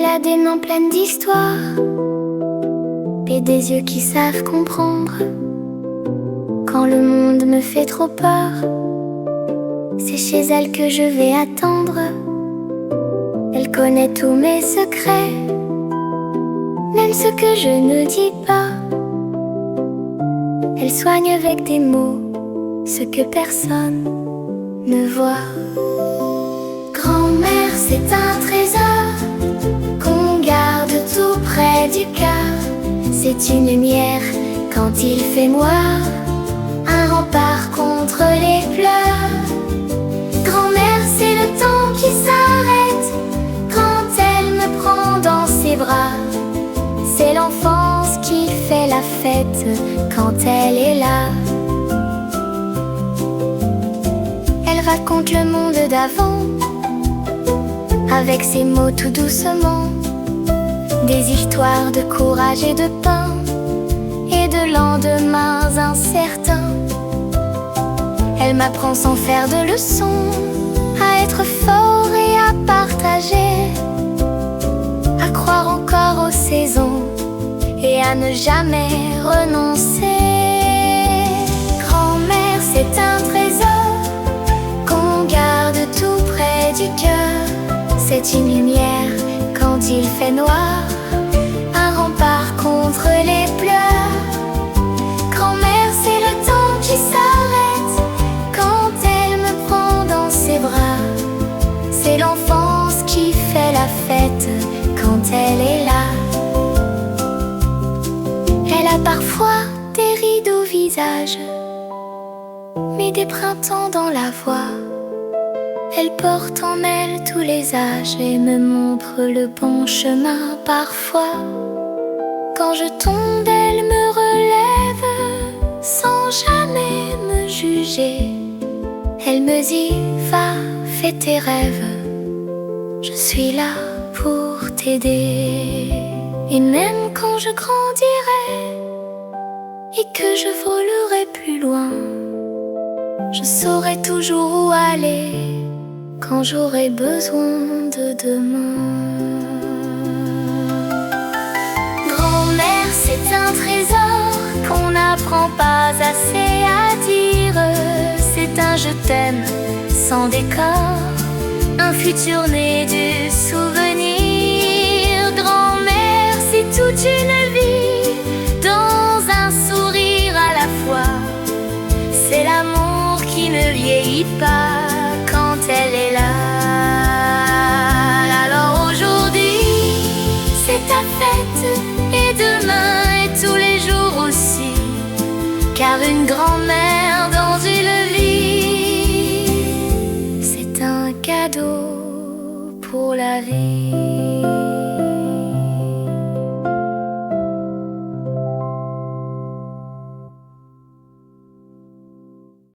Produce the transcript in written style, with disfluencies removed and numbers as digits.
a des mains pleines d'histoire et des yeux qui savent comprendre. Quand le monde me fait trop peur, c'est chez elle que je vais attendre. Elle connaît tous mes secrets, même ce que je ne dis pas. Elle soigne avec des mots ce que personne ne voit. Grand-mère, c'est un trésor qu'on garde tout près du cœur. C'est une lumière quand il fait noir, un rempart contre les pleurs. Grand-mère, c'est le temps qui s'arrête quand elle me prend dans ses bras. C'est l'enfance qui fait la fête quand elle est là. Elle raconte le monde d'avant avec ses mots tout doucement, des histoires de courage et de pain et de lendemains incertains. Elle m'apprend sans faire de leçons à être fort et à partager, à croire encore aux saisons et à ne jamais renoncer. Grand-mère, c'est un trésor qu'on garde tout près du cœur. C'est une lumière quand il fait noir, un rempart contre les pleurs. Grand-mère, c'est le temps qui s'arrête quand elle me prend dans ses bras. C'est l'enfance qui fait la fête quand elle est là. Elle a parfois des rides au visage, mais des printemps dans la voix. Elle porte en elle tous les âges et me montre le bon chemin parfois. Quand je tombe, elle me relève sans jamais me juger. Elle me dit, va, fais tes rêves, je suis là pour t'aider. Et même quand je grandirai et que je volerai plus loin, je saurai toujours où aller quand j'aurai besoin de demain. Grand-mère, c'est un trésor qu'on n'apprend pas assez à dire. C'est un je t'aime sans décor, un futur né du souvenir. Grand-mère, c'est toute une vie dans un sourire à la fois. C'est l'amour qui ne vieillit pas quand elle est là. Alors aujourd'hui, c'est ta fête, et demain et tous les jours aussi, car une grand-mère dans une vie, c'est un cadeau pour la vie.